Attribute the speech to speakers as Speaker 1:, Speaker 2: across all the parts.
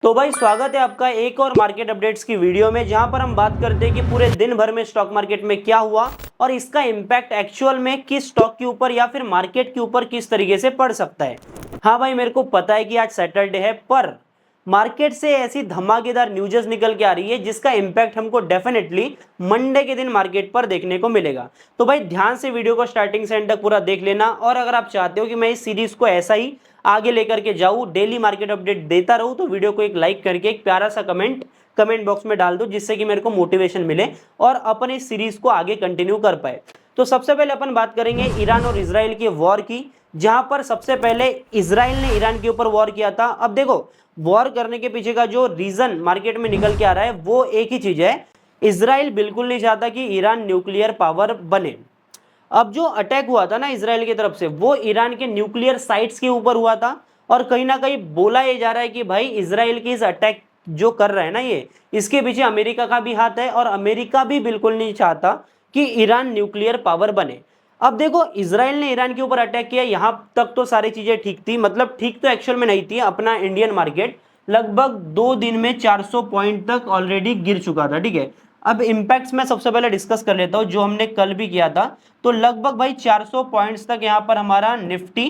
Speaker 1: तो भाई स्वागत है आपका एक और मार्केट अपडेट्स की वीडियो में, जहां पर हम बात करते हैं कि पूरे दिन भर में स्टॉक मार्केट में क्या हुआ और इसका इम्पैक्ट एक्चुअल में किस स्टॉक के ऊपर या फिर मार्केट के ऊपर किस तरीके से पड़ सकता है। हाँ भाई, मेरे को पता है कि आज सैटरडे है, पर मार्केट से ऐसी धमाकेदार न्यूज़ निकल के आ रही है जिसका इम्पैक्ट हमको डेफिनेटली मंडे के दिन मार्केट पर देखने को मिलेगा। तो भाई ध्यान से वीडियो को स्टार्टिंग से एंड तक पूरा देख लेना, और अगर आप चाहते हो कि मैं इस सीरीज को ऐसा ही आगे लेकर के जाऊं, डेली मार्केट अपडेट देता रहूं, तो वीडियो को एक लाइक करके एक प्यारा सा कमेंट बॉक्स में डाल दो, जिससे कि मेरे को मोटिवेशन मिले और अपन इस सीरीज को आगे कंटिन्यू कर पाए। तो सबसे पहले अपन बात करेंगे ईरान और इजराइल की वॉर की, जहां पर सबसे पहले इजराइल ने ईरान के ऊपर वॉर किया था। अब देखो, वॉर करने के पीछे का जो रीजन मार्केट में निकल के आ रहा है वो एक ही चीज है, इजराइल बिल्कुल नहीं चाहता कि ईरान न्यूक्लियर पावर बने। अब जो अटैक हुआ था ना इजराइल की तरफ से, वो ईरान के न्यूक्लियर साइट्स के ऊपर हुआ था, और कहीं ना कहीं बोला ये जा रहा है कि भाई इजराइल की इस अटैक जो कर रहा है ना ये, इसके पीछे अमेरिका का भी हाथ है, और अमेरिका भी बिल्कुल नहीं चाहता कि ईरान न्यूक्लियर पावर बने। अब देखो, इजराइल ने ईरान के ऊपर अटैक किया, यहां तक तो सारी चीजें ठीक थी, मतलब ठीक तो एक्चुअल में नहीं थी। अपना इंडियन मार्केट लगभग 2 दिन में 400 पॉइंट तक ऑलरेडी गिर चुका था, ठीक है। अब इम्पैक्ट्स में सबसे पहले डिस्कस कर लेता हूं, जो हमने कल भी किया था। तो लगभग भाई 400 पॉइंट्स तक यहां पर हमारा निफ्टी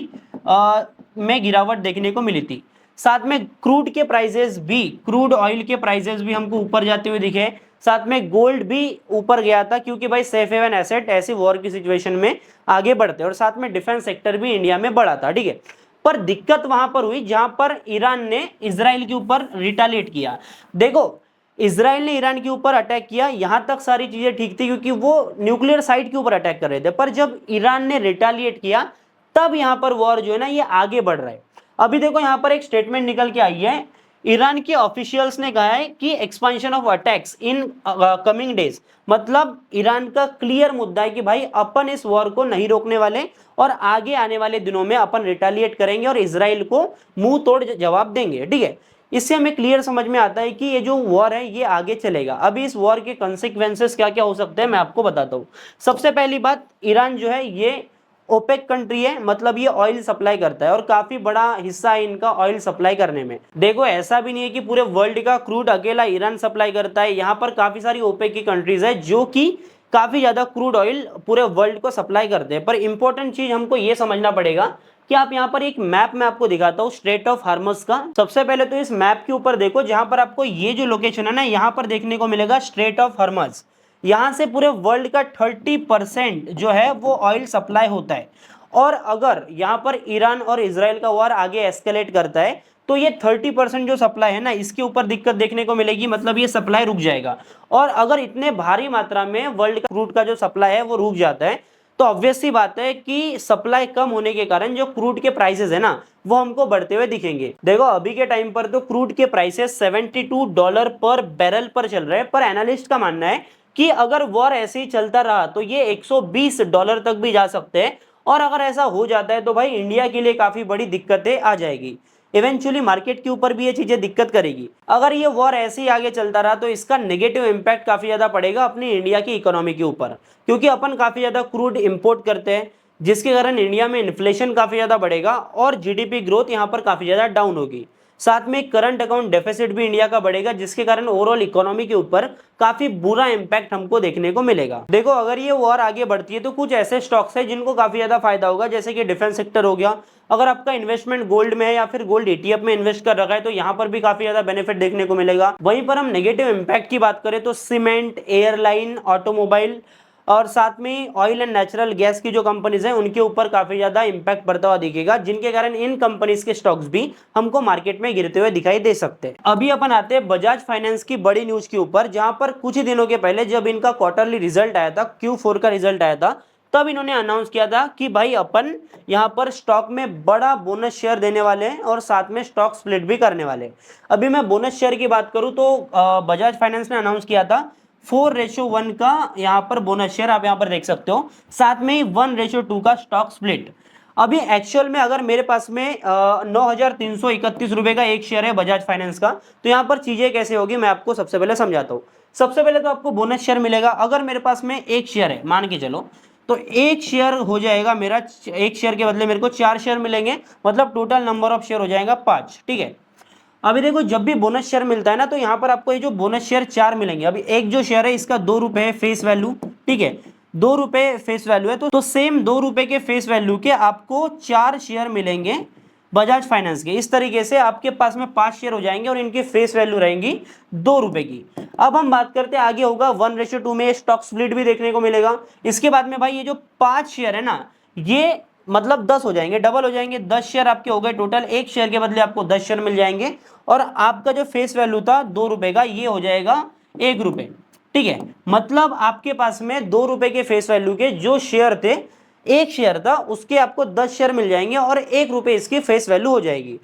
Speaker 1: में गिरावट देखने को मिली थी। साथ में क्रूड के प्राइसेस भी, क्रूड ऑयल के प्राइसेस भी हमको ऊपर जाते हुए दिखे। साथ में गोल्ड भी ऊपर गया था, क्योंकि भाई सेफ हेवन एसेट ऐसी वॉर की सिचुएशन में आगे बढ़ते हैं। और साथ में डिफेंस सेक्टर भी इंडिया में बढ़ा था, ठीक है। पर दिक्कत वहां पर हुई जहां पर ईरान ने इजराइल के ऊपर रिटालिएट किया। देखो, इजराइल ने ईरान के ऊपर अटैक किया, यहां तक सारी चीजें ठीक थी, क्योंकि वो न्यूक्लियर साइट के ऊपर अटैक कर रहे थे। पर जब ईरान ने रिटालिएट किया, तब यहां पर वॉर जो है ना ये आगे बढ़ रहा है। अभी देखो, यहां पर एक स्टेटमेंट निकल के आई है, ईरान के ऑफिशियल्स ने कहा है कि expansion of attacks in coming days. मतलब ईरान का क्लियर मुद्दा है कि भाई अपन इस वॉर को नहीं रोकने वाले, और आगे आने वाले दिनों में अपन रिटालिएट करेंगे और इजराइल को मुंह तोड़ जवाब देंगे, ठीक है। इससे हमें क्लियर समझ में आता है कि ये जो वॉर है ये आगे चलेगा। अभी इस वॉर के कॉन्सिक्वेंसेस क्या क्या हो सकते हैं मैं आपको बताता हूँ। सबसे पहली बात, ईरान जो है ये ओपेक कंट्री है, मतलब ये ऑयल सप्लाई करता है, और काफी बड़ा हिस्सा है इनका ऑयल सप्लाई करने में। देखो, ऐसा भी नहीं है कि पूरे वर्ल्ड का क्रूड अकेला ईरान सप्लाई करता है, यहाँ पर काफी सारी ओपेक की कंट्रीज है जो कि काफी ज्यादा क्रूड ऑयल पूरे वर्ल्ड को सप्लाई करते हैं। पर इंपॉर्टेंट चीज हमको ये समझना पड़ेगा कि आप यहाँ पर एक मैप में आपको दिखाता हूँ स्ट्रेट ऑफ हार्मस का। सबसे पहले तो इस मैप के ऊपर देखो, जहां पर आपको ये जो लोकेशन है ना, यहाँ पर देखने को मिलेगा स्ट्रेट ऑफ हार्मस। यहां से पूरे वर्ल्ड का 30% जो है वो ऑयल सप्लाई होता है। और अगर यहां पर ईरान और इजराइल का वॉर आगे एस्केलेट करता है, तो ये 30% जो सप्लाई है ना, इसके ऊपर दिक्कत देखने को मिलेगी, मतलब ये सप्लाई रुक जाएगा। और अगर इतने भारी मात्रा में वर्ल्ड का क्रूड का जो सप्लाई है वो रुक जाता है, तो ऑब्वियस सी बात है कि सप्लाई कम होने के कारण जो क्रूड के प्राइसेस है ना, वो हमको बढ़ते हुए दिखेंगे। देखो, अभी के टाइम पर तो क्रूड के प्राइसेस $72 पर बैरल पर चल रहे हैं, पर एनालिस्ट का मानना है कि अगर वॉर ऐसे ही चलता रहा तो ये $120 तक भी जा सकते हैं। और अगर ऐसा हो जाता है तो भाई इंडिया के लिए काफी बड़ी दिक्कतें आ जाएगी। इवेंचुअली मार्केट के ऊपर भी ये चीजें दिक्कत करेगी। अगर ये वॉर ऐसे ही आगे चलता रहा तो इसका नेगेटिव इंपैक्ट काफी ज्यादा पड़ेगा अपनी इंडिया की इकोनॉमी के ऊपर, क्योंकि अपन काफी ज्यादा क्रूड इंपोर्ट करते हैं, जिसके कारण इंडिया में इन्फ्लेशन काफी ज्यादा बढ़ेगा और जीडीपी ग्रोथ यहाँ पर काफी ज्यादा डाउन होगी। साथ में करंट अकाउंट डेफिसिट भी इंडिया का बढ़ेगा, जिसके कारण ओवरऑल इकोनॉमी के ऊपर काफी बुरा इंपैक्ट हमको देखने को मिलेगा। देखो, अगर ये वॉर आगे बढ़ती है तो कुछ ऐसे स्टॉक्स है जिनको काफी ज्यादा फायदा होगा, जैसे कि डिफेंस सेक्टर हो गया। अगर आपका इन्वेस्टमेंट गोल्ड में है या फिर गोल्ड ईटीएफ में इन्वेस्ट कर रखा है, तो यहाँ पर भी काफी ज्यादा बेनिफिट देखने को मिलेगा। वहीं पर हम नेगेटिव इंपैक्ट की बात करें तो सीमेंट, एयरलाइन, ऑटोमोबाइल और साथ में ऑयल एंड नेचुरल गैस की जो कंपनीज हैं उनके ऊपर काफी ज्यादा इंपैक्ट पड़ता हुआ दिखेगा, जिनके कारण इन कंपनीज के स्टॉक्स भी हमको मार्केट में गिरते हुए दिखाई दे सकते हैं। अभी अपन आते हैं बजाज फाइनेंस की बड़ी न्यूज के ऊपर, जहां पर कुछ ही दिनों के पहले जब इनका क्वार्टरली रिजल्ट आया था, Q4 का रिजल्ट आया था, तब इन्होंने अनाउंस किया था कि भाई अपन यहां पर स्टॉक में बड़ा बोनस शेयर देने वाले हैं और साथ में स्टॉक स्प्लिट भी करने वाले हैं। अभी मैं बोनस शेयर की बात करूं तो बजाज फाइनेंस ने अनाउंस किया था 4:1 का यहाँ पर बोनस शेयर, आप यहाँ पर देख सकते हो। साथ में ही 1:2 का स्टॉक स्प्लिट। अभी एक्चुअल में अगर मेरे पास में 9,331 रुपए का एक शेयर है बजाज फाइनेंस का, तो यहाँ पर चीजें कैसे होगी मैं आपको सबसे पहले समझाता हूँ। सबसे पहले तो आपको बोनस शेयर मिलेगा। अगर मेरे पास में एक शेयर है, मान के चलो, तो एक शेयर हो जाएगा मेरा, एक शेयर के बदले मेरे को 4 शेयर मिलेंगे, मतलब टोटल नंबर ऑफ शेयर हो जाएगा 5, ठीक है। अभी देखो जब भी बोनस शेयर मिलता है ना, तो यहाँ पर आपको ये जो बोनस शेयर 4 मिलेंगे। अभी एक जो शेयर है इसका 2 रुपए है फेस वैल्यू, ठीक है, 2 रुपए फेस वैल्यू है, तो सेम 2 रुपए के फेस वैल्यू के आपको 4 शेयर मिलेंगे बजाज फाइनेंस के। इस तरीके से आपके पास में 5 शेयर हो जाएंगे और इनकी फेस वैल्यू रहेंगी 2 रुपए की। अब हम बात करते हैं आगे होगा 1:2 में स्टॉक स्प्लिट भी देखने को मिलेगा। इसके बाद में भाई ये जो 5 शेयर है ना, ये मतलब 10 हो जाएंगे, डबल हो जाएंगे, 10 शेयर आपके हो गए टोटल। एक शेयर के बदले आपको 10 शेयर मिल जाएंगे और आपका जो फेस वैल्यू था 2 रुपए का, ये हो जाएगा 1 रुपए, ठीक है। मतलब आपके पास में 2 रुपए के फेस वैल्यू के जो शेयर थे, एक शेयर था उसके आपको 10 शेयर मिल जाएंगे और 1 रुपए इसकी फेस वैल्यू हो जाएगी।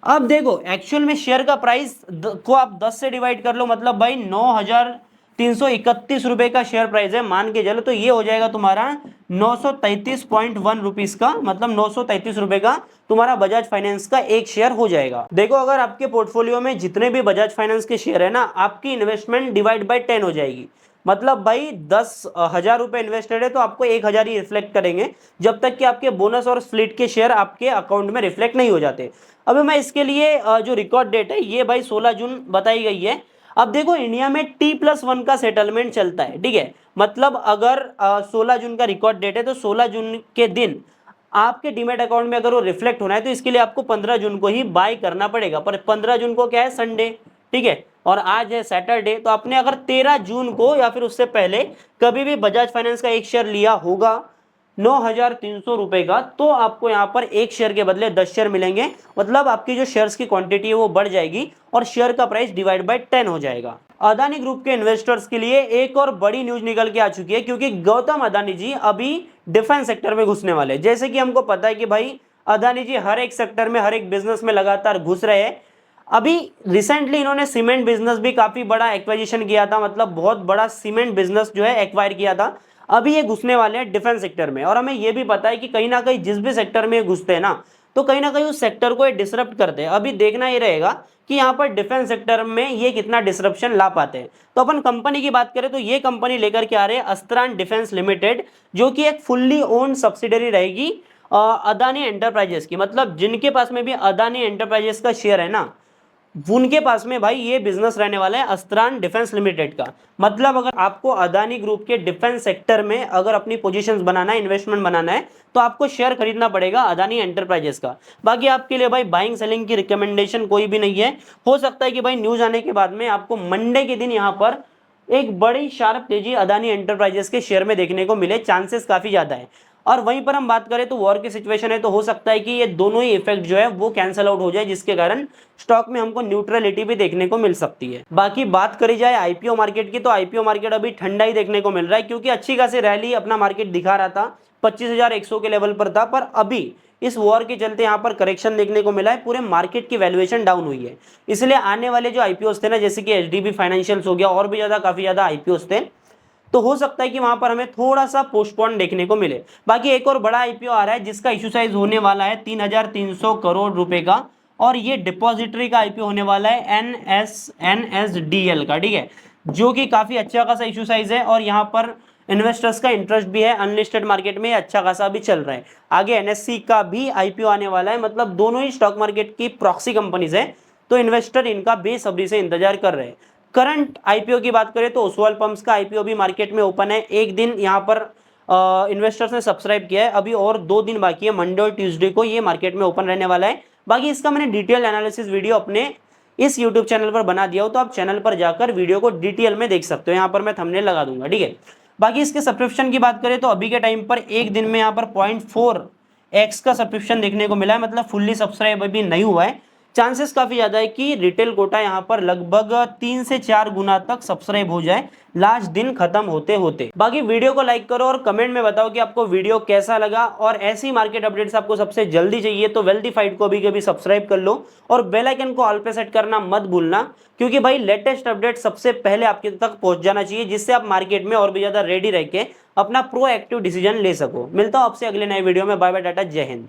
Speaker 1: अब देखो एक्चुअल में शेयर का प्राइस को आप 10 से डिवाइड कर लो, मतलब भाई 9,331 रुपए का शेयर प्राइस है मान के चलो, तो ये हो जाएगा तुम्हारा 933.1 रुपीज का, मतलब 933 रुपए का तुम्हारा बजाज फाइनेंस का एक शेयर हो जाएगा। देखो अगर आपके पोर्टफोलियो में जितने भी बजाज फाइनेंस के शेयर है ना, आपकी इन्वेस्टमेंट डिवाइड बाय 10 हो जाएगी। मतलब भाई 10,000 रुपए इन्वेस्टेड है तो आपको 1,000 ही रिफ्लेक्ट करेंगे, जब तक कि आपके बोनस और स्प्लिट के शेयर आपके अकाउंट में रिफ्लेक्ट नहीं हो जाते। अभी मैं इसके लिए जो रिकॉर्ड डेट है ये भाई 16 जून बताई गई है। अब देखो इंडिया में T+1 का सेटलमेंट चलता है, ठीक है। मतलब अगर 16 जून का रिकॉर्ड डेट है तो 16 जून के दिन आपके डीमैट अकाउंट में अगर वो रिफ्लेक्ट होना है तो इसके लिए आपको 15 जून को ही बाय करना पड़ेगा। पर 15 जून को क्या है, संडे, ठीक है, और आज है सैटरडे, तो आपने अगर 13 जून को या फिर उससे पहले कभी भी बजाज फाइनेंस का एक शेयर लिया होगा 9,300 रुपए का, तो आपको यहाँ पर एक शेयर के बदले 10 शेयर मिलेंगे। मतलब आपकी जो शेयर्स की क्वांटिटी है वो बढ़ जाएगी और शेयर का प्राइस डिवाइड बाय 10 हो जाएगा। अदानी ग्रुप के इन्वेस्टर्स के लिए एक और बड़ी न्यूज निकल के आ चुकी है, क्योंकि गौतम अदानी जी अभी डिफेंस सेक्टर में घुसने वाले हैं। जैसे कि हमको पता है कि भाई अदानी जी हर एक सेक्टर में, हर एक बिजनेस में लगातार घुस रहे हैं। अभी रिसेंटली इन्होंने सीमेंट बिजनेस भी काफी बड़ा एक्वाजिशन किया था, मतलब बहुत बड़ा सीमेंट बिजनेस जो है एक्वायर किया था। अभी ये घुसने वाले हैं डिफेंस सेक्टर में, और हमें ये भी पता है कि कहीं ना कहीं जिस भी सेक्टर में घुसते हैं ना, तो कहीं ना कहीं उस सेक्टर को ये डिसरप्ट करते हैं। अभी देखना ये रहेगा कि यहाँ पर डिफेंस सेक्टर में ये कितना डिसरप्शन ला पाते हैं। तो अपन कंपनी की बात करें तो ये कंपनी लेकर के आ रहे हैं अस्त्रान डिफेंस लिमिटेड, जो कि एक फुल्ली ओन सब्सिडरी रहेगी अदानी एंटरप्राइजेस की। मतलब जिनके पास में भी अदानी एंटरप्राइजेस का शेयर है ना, उनके पास में भाई ये बिजनेस रहने वाला है अस्त्रान डिफेंस लिमिटेड का। मतलब अगर आपको अदानी ग्रुप के डिफेंस सेक्टर में अगर अपनी पोजीशंस बनाना है, इन्वेस्टमेंट बनाना है, तो आपको शेयर खरीदना पड़ेगा अदानी एंटरप्राइजेस का। बाकी आपके लिए भाई बाइंग सेलिंग की रिकमेंडेशन कोई भी नहीं है। हो सकता है कि भाई न्यूज आने के बाद में आपको मंडे के दिन यहाँ पर एक बड़ी शार्प तेजी अदानी एंटरप्राइजेस के शेयर में देखने को मिले, चांसेस काफी ज्यादा है। और वहीं पर हम बात करें तो वॉर की सिचुएशन है, तो हो सकता है कि ये दोनों ही इफेक्ट जो है वो कैंसिल आउट हो जाए, जिसके कारण स्टॉक में हमको न्यूट्रलिटी भी देखने को मिल सकती है। बाकी बात करी जाए आईपीओ मार्केट की, तो आईपीओ मार्केट अभी ठंडा ही देखने को मिल रहा है, क्योंकि अच्छी खासी रैली अपना मार्केट दिखा रहा था, 25,100 के लेवल पर था। पर अभी इस वॉर के चलते यहाँ पर करेक्शन देखने को मिला है, पूरे मार्केट की वैल्यूएशन डाउन हुई है। इसलिए आने वाले जो आईपीओस थे ना, जैसे कि एचडीबी फाइनेंशियल्स हो गया, और भी ज्यादा काफी ज्यादा आईपीओस थे, तो हो सकता है कि वहां पर हमें थोड़ा सा पोस्टपोन देखने को मिले। बाकी एक और बड़ा आईपीओ आ रहा है जिसका इशू साइज होने वाला है 3,300 करोड़ रुपए का, और ये डिपॉजिटरी का आईपीओ होने वाला है एनएसडीएल का, ठीक है, जो कि काफी अच्छा खासा इशू साइज है और यहाँ पर इन्वेस्टर्स का इंटरेस्ट भी है। अनलिस्टेड मार्केट में अच्छा खासा भी चल रहा है। आगे एनएससी का भी आईपीओ आने वाला है। मतलब दोनों ही स्टॉक मार्केट की प्रॉक्सी कंपनीज है, तो इन्वेस्टर इनका बेसब्री से इंतजार कर रहे हैं। करंट आईपीओ की बात करें तो ओसवाल पंप्स का आईपीओ भी मार्केट में ओपन है। एक दिन यहाँ पर इन्वेस्टर्स ने सब्सक्राइब किया है, अभी और 2 दिन बाकी है, मंडे और ट्यूसडे को ये मार्केट में ओपन रहने वाला है। बाकी इसका मैंने डिटेल एनालिसिस वीडियो अपने इस यूट्यूब चैनल पर बना दिया हो, तो आप चैनल पर जाकर वीडियो को डिटेल में देख सकते हो। यहाँ पर मैं थंबनेल लगा दूंगा, ठीक है। बाकी इसके सब्सक्रिप्शन की बात करें तो अभी के टाइम पर एक दिन में यहाँ पर 0.4x का सब्सक्रिप्शन देखने को मिला है, मतलब फुल्ली सब्सक्राइब अभी नहीं हुआ है। चांसेस काफी ज्यादा है कि रिटेल कोटा यहाँ पर लगभग 3 से 4 गुना तक सब्सक्राइब हो जाए लास्ट दिन खत्म होते होते। बाकी वीडियो को लाइक करो और कमेंट में बताओ कि आपको वीडियो कैसा लगा, और ऐसी मार्केट अपडेट्स आपको सबसे जल्दी चाहिए तो वेल्दीफाइड को भी सब्सक्राइब कर लो और बेल आइकन को ऑल पे सेट करना मत भूलना, क्योंकि भाई लेटेस्ट अपडेट सबसे पहले आपके तक पहुंच जाना चाहिए, जिससे आप मार्केट में और भी ज्यादा रेडी रह के अपना प्रोएक्टिव डिसीजन ले सको। मिलता हूं आपसे अगले नए वीडियो में। बाय बाय, टाटा, जय हिंद।